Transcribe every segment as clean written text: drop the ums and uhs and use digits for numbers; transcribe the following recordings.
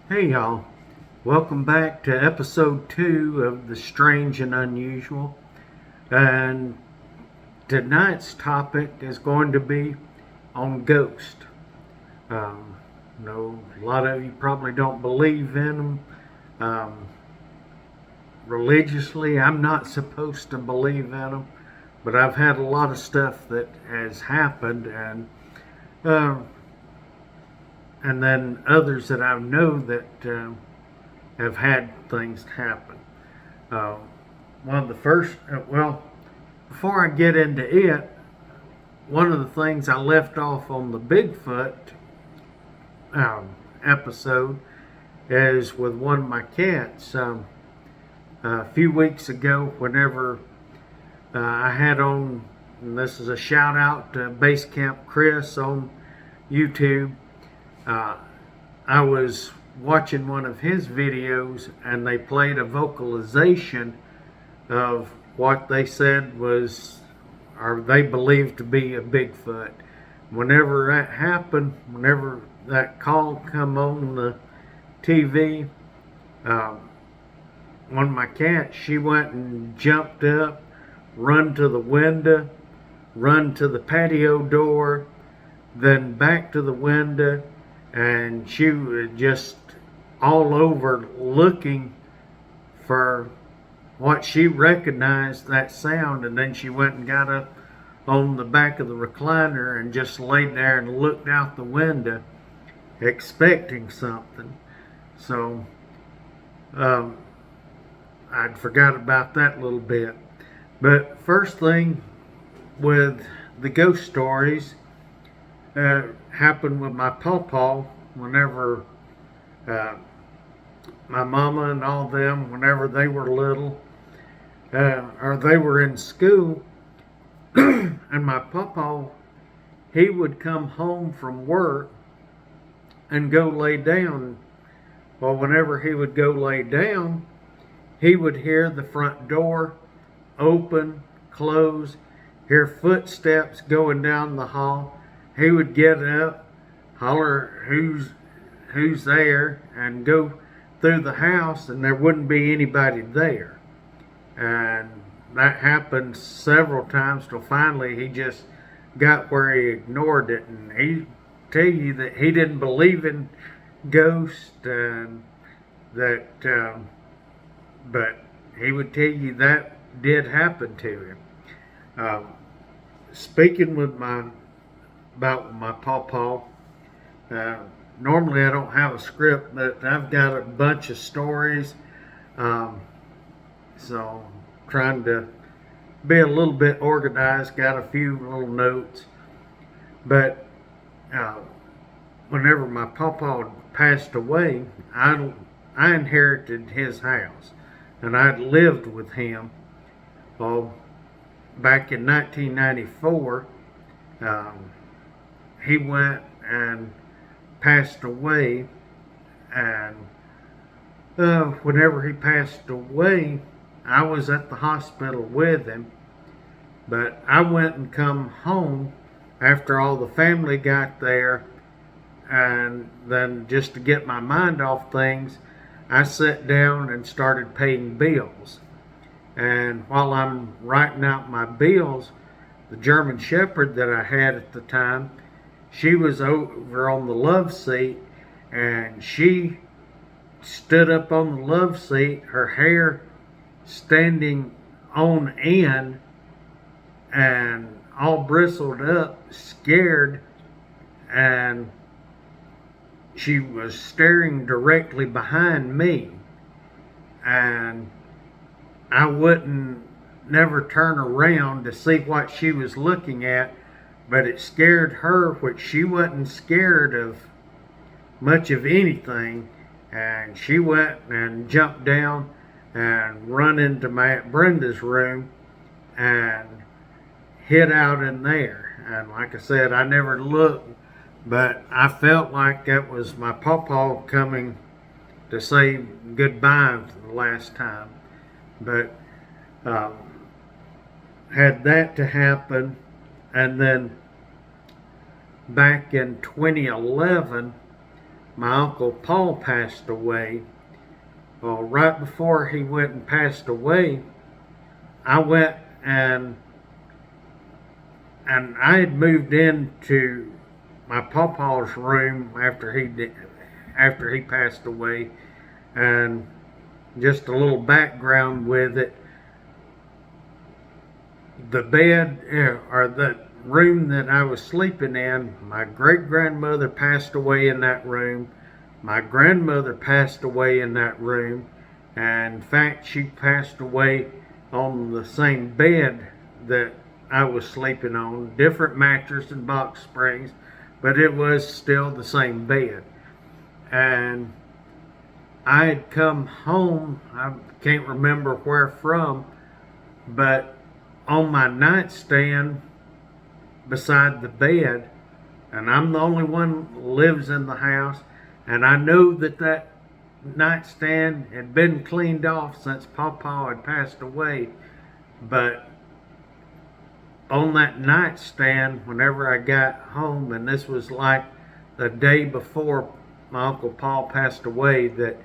Hey y'all, welcome back to episode 2 of The Strange and Unusual. And tonight's topic is going to be on ghosts. Um, know a lot of you probably don't believe in them. Um, Religiously, I'm not supposed to believe in them, but I've had a lot of stuff that has happened, uh, and then others that I know that have had things happen. Uh, One of the first, before I get into it, one of the things I left off on the Bigfoot episode is with one of my cats. A few weeks ago, whenever I had on, and this is a shout out to Basecamp Chris on YouTube, uh, I was watching one of his videos and they played a vocalization of what they said was, or they believed to be, a Bigfoot. Whenever that happened, whenever that call come on the TV, one of my cats, she went and jumped up, run to the window, run to the patio door, then back to the window, and she was just all over looking for what she recognized that sound, and then she went and got up on the back of the recliner and just laid there and looked out the window expecting something. So I'd forgot about that little bit. But first thing with the ghost stories happened with my pawpaw whenever my mama and all them, whenever they were little, or they were in school, and my pawpaw, he would come home from work and go lay down. Well, whenever he would go lay down, he would hear the front door open, close, hear footsteps going down the hall. He would get up, holler who's there, and go through the house, and there wouldn't be anybody there. And that happened several times till finally he just got where he ignored it, and he tell you that he didn't believe in ghosts, and that but he would tell you that did happen to him. Speaking with about my pawpaw, normally I don't have a script, but I've got a bunch of stories, so trying to be a little bit organized, got a few little notes. But whenever my pawpaw passed away, I inherited his house, and I'd lived with him. Well, back in 1994, he went and passed away, and whenever he passed away, I was at the hospital with him, but I went and come home after all the family got there, and then just to get my mind off things, I sat down and started paying bills. And while I'm writing out my bills, the German Shepherd that I had at the time, she was over on the love seat, and she stood up on the love seat, her hair standing on end and all bristled up, scared, and she was staring directly behind me, and I wouldn't never turn around to see what she was looking at, but it scared her, which she wasn't scared of much of anything, and she went and jumped down and run into my Aunt Brenda's room and hid out in there. And like I said, I never looked, but I felt like that was my pawpaw coming to say goodbye for the last time. But had that to happen, and then back in 2011, my Uncle Paul passed away. Well, right before he went and passed away, I went and I had moved into my pawpaw's room after he passed away, and just a little background with it. The bed or the room that I was sleeping in, my great grandmother passed away in that room. My grandmother passed away in that room, and in fact, she passed away on the same bed that I was sleeping on, different mattress and box springs, but it was still the same bed. And I had come home, I can't remember where from, but on my nightstand beside the bed, and I'm the only one who lives in the house, and I know that nightstand had been cleaned off since Pawpaw had passed away, but on that nightstand, whenever I got home, and this was like the day before my Uncle Paul passed away, that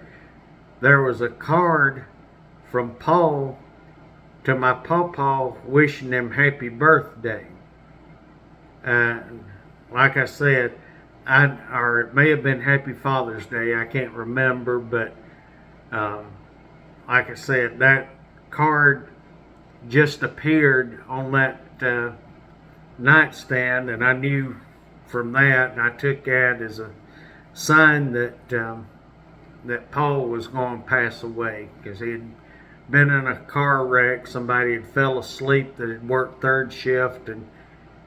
there was a card from Paul to my pawpaw wishing him happy birthday. And like I said, or it may have been Happy Father's Day, I can't remember, but like I said, that card just appeared on that nightstand, and I knew from that, and I took that as a sign that that Paul was going to pass away, because he had been in a car wreck. Somebody had fell asleep that had worked third shift and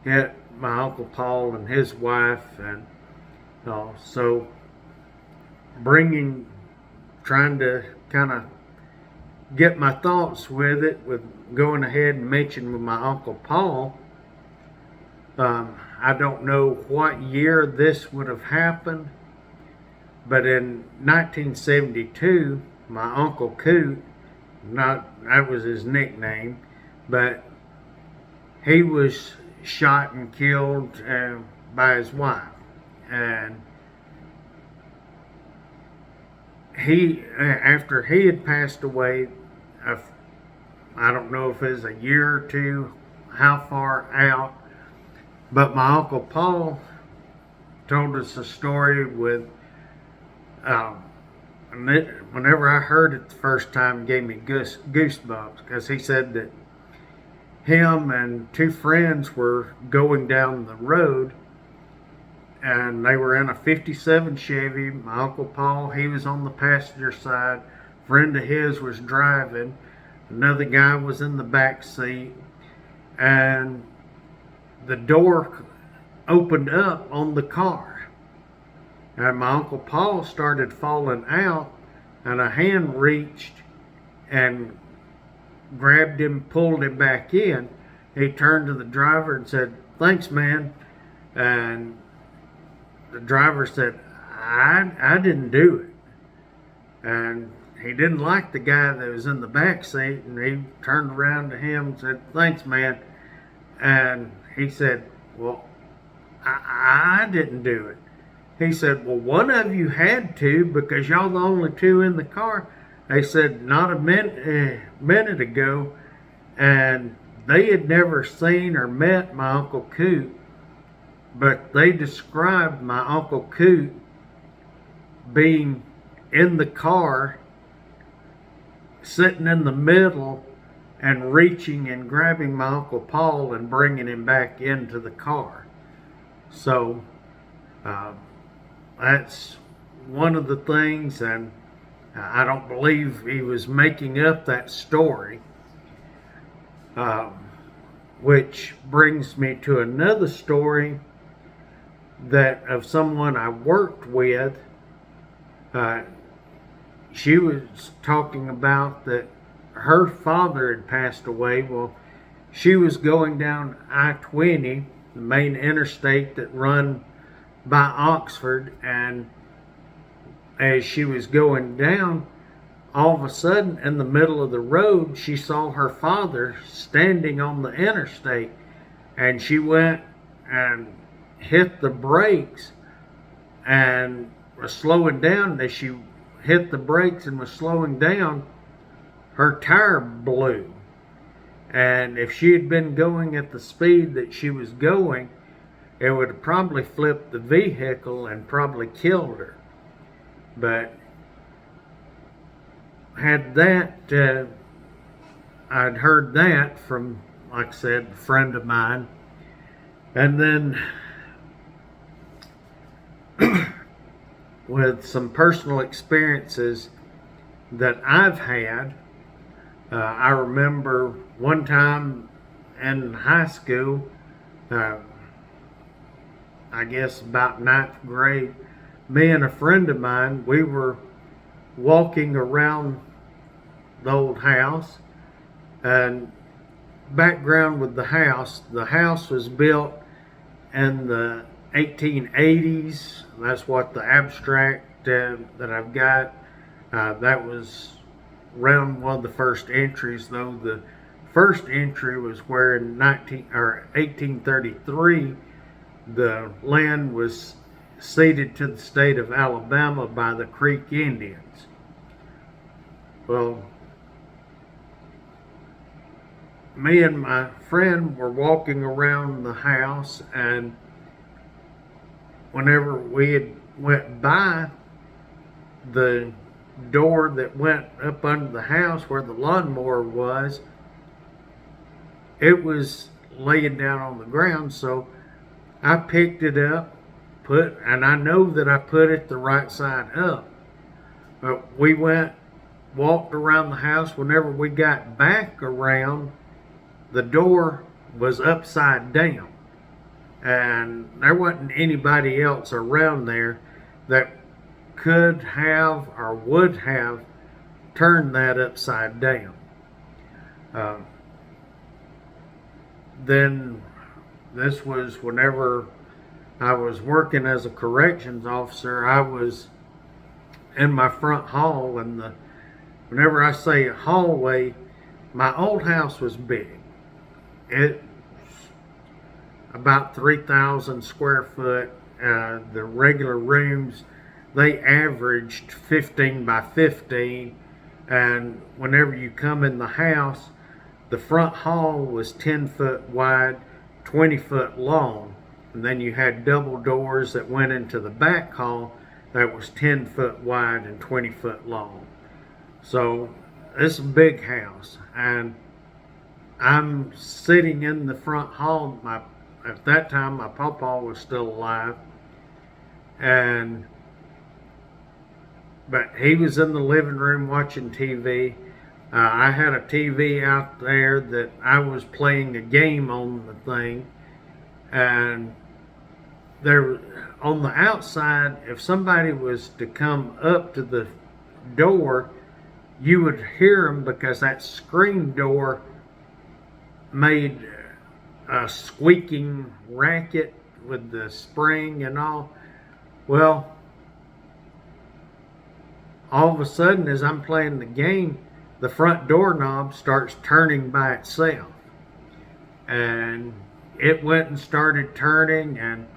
hit my Uncle Paul and his wife, and so trying to kind of get my thoughts with it, with going ahead and mentioning with my Uncle Paul. I don't know what year this would have happened, but in 1972, my Uncle Coot, that was his nickname, but he was shot and killed by his wife. And after he had passed away, I don't know if it was a year or two, how far out, but my Uncle Paul told us a story with, whenever I heard it the first time, it gave me goosebumps, because he said that him and two friends were going down the road, and they were in a 57 Chevy. My Uncle Paul, he was on the passenger side. A friend of his was driving. Another guy was in the back seat, and the door opened up on the car, and my Uncle Paul started falling out, and a hand reached and grabbed him, pulled him back in. He turned to the driver and said, "Thanks, man." And the driver said, I didn't do it. And he didn't like the guy that was in the back seat, and he turned around to him and said, "Thanks, man." And he said, "Well, I didn't do it." He said, "Well, one of you had to, because y'all the only two in the car." They said, "Not a minute ago," and they had never seen or met my Uncle Coot, but they described my Uncle Coot being in the car, sitting in the middle, and reaching and grabbing my Uncle Paul and bringing him back into the car. So that's one of the things, and I don't believe he was making up that story. Which brings me to another story that of someone I worked with. She was talking about that her father had passed away. Well, she was going down I-20, the main interstate that run by Oxford, and as she was going down, all of a sudden in the middle of the road, she saw her father standing on the interstate, and she went and hit the brakes, and was slowing down, as she hit the brakes and was slowing down, her tire blew. And if she had been going at the speed that she was going, it would have probably flipped the vehicle and probably killed her. But had that, I'd heard that from, like I said, a friend of mine. And then with some personal experiences that I've had, I remember one time in high school, I guess about ninth grade, me and a friend of mine, we were walking around the old house. And background with the house was built in the 1880s. That's what the abstract that I've got, that was around one of the first entries, though. The first entry was where in 1833 the land was ceded to the state of Alabama by the Creek Indians. Well, me and my friend were walking around the house, and whenever we had went by the door that went up under the house where the lawnmower was, it was laying down on the ground. So I picked it up, and I know that I put it the right side up. But we walked around the house. Whenever we got back around, the door was upside down, and there wasn't anybody else around there that could have or would have turned that upside down. Then this was whenever I was working as a corrections officer. I was in my front hall, and whenever I say hallway, my old house was big. It's about 3,000 square foot. The regular rooms, they averaged 15 by 15. And whenever you come in the house, the front hall was 10 foot wide, 20 foot long. And then you had double doors that went into the back hall that was 10 foot wide and 20 foot long. So it's a big house. And I'm sitting in the front hall. At that time, my pawpaw was still alive, but he was in the living room watching TV. I had a TV out there that I was playing a game on the thing, and there on the outside, if somebody was to come up to the door, you would hear them, because that screen door made a squeaking racket with the spring and all. Well, all of a sudden, as I'm playing the game, the front doorknob starts turning by itself. And it went and started turning, and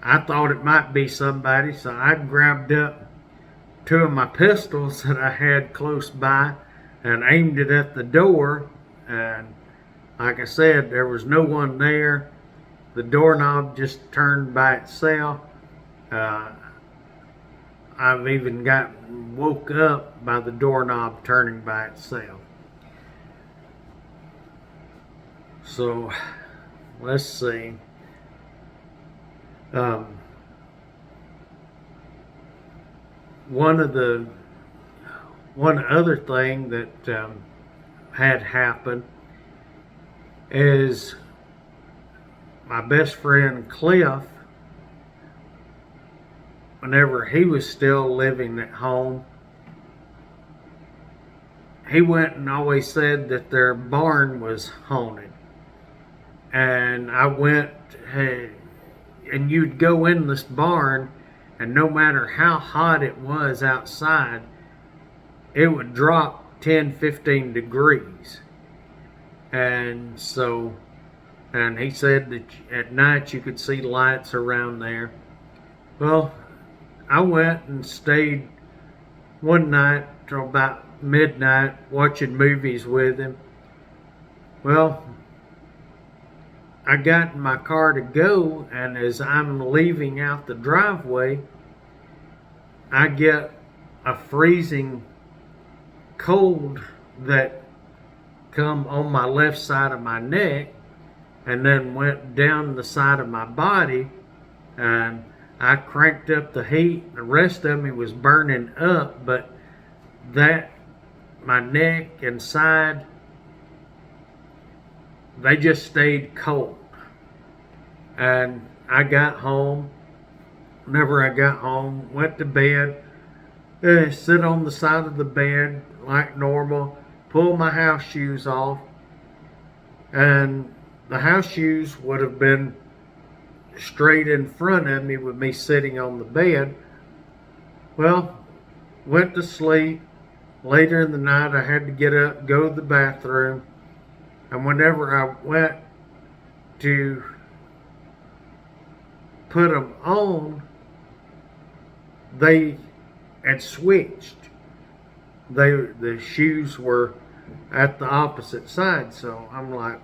I thought it might be somebody, so I grabbed up two of my pistols that I had close by and aimed it at the door. And like I said, there was no one there. The doorknob just turned by itself. I've even woke up by the doorknob turning by itself. So let's see. One other thing that had happened is my best friend Cliff, whenever he was still living at home, he went and always said that their barn was haunted. And I went, and you'd go in this barn, and no matter how hot it was outside, it would drop 10, 15 degrees. And he said that at night you could see lights around there. Well, I went and stayed one night till about midnight watching movies with him. Well, I got in my car to go, and as I'm leaving out the driveway, I get a freezing cold that come on my left side of my neck and then went down the side of my body, and I cranked up the heat. The rest of me was burning up, but that, my neck and side, they just stayed cold. And I got home. Whenever I got home, went to bed, sit on the side of the bed like normal, pull my house shoes off, and the house shoes would have been straight in front of me with me sitting on the bed. Well, went to sleep. Later in the night, I had to get up, go to the bathroom, and whenever I went to put them on, they had switched. The shoes were at the opposite side, so I'm like,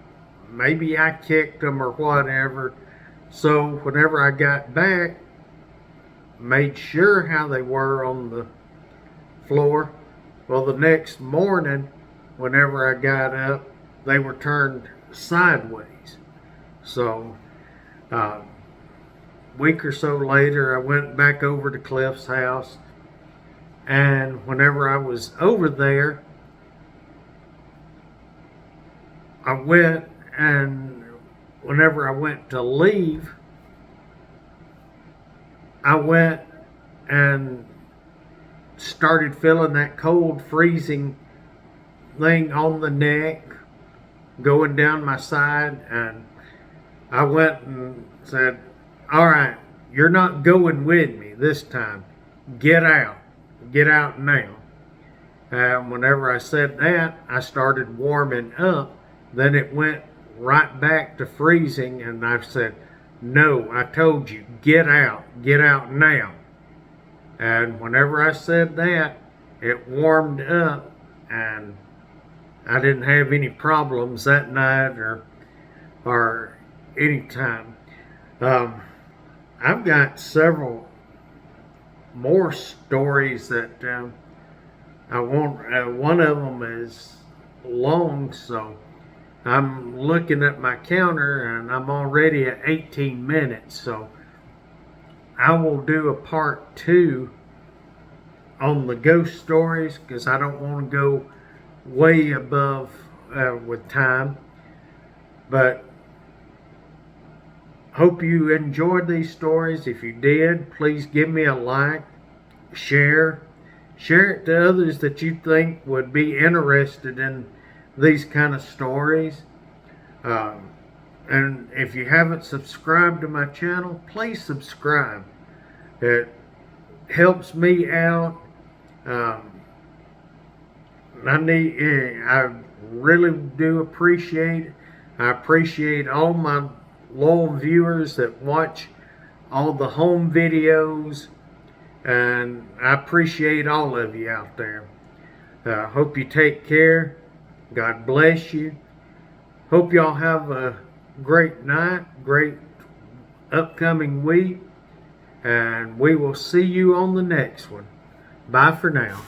maybe I kicked them or whatever. So whenever I got back, made sure how they were on the floor. Well, the next morning, whenever I got up, they were turned sideways. So a week or so later, I went back over to Cliff's house, and whenever I was over there, I went, and whenever I went to leave, I went and started feeling that cold, freezing thing on the neck going down my side, and I went and said, all right, you're not going with me this time. Get out now. And whenever I said that, I started warming up. Then it went right back to freezing, and I said, no, I told you, get out now. And whenever I said that, it warmed up, and I didn't have any problems that night or any time. I've got several more stories that I won't. One of them is long, so I'm looking at my counter and I'm already at 18 minutes. So I will do a part 2 on the ghost stories because I don't want to go way above with time. But hope you enjoyed these stories. If you did, please give me a like, share it to others that you think would be interested in these kind of stories. And if you haven't subscribed to my channel, please subscribe. It helps me out. I really do appreciate it. I appreciate all my loyal viewers that watch all the home videos, and I appreciate all of you out there. Hope you take care. God bless you. Hope y'all have a great night, great upcoming week, and we will see you on the next one. Bye for now.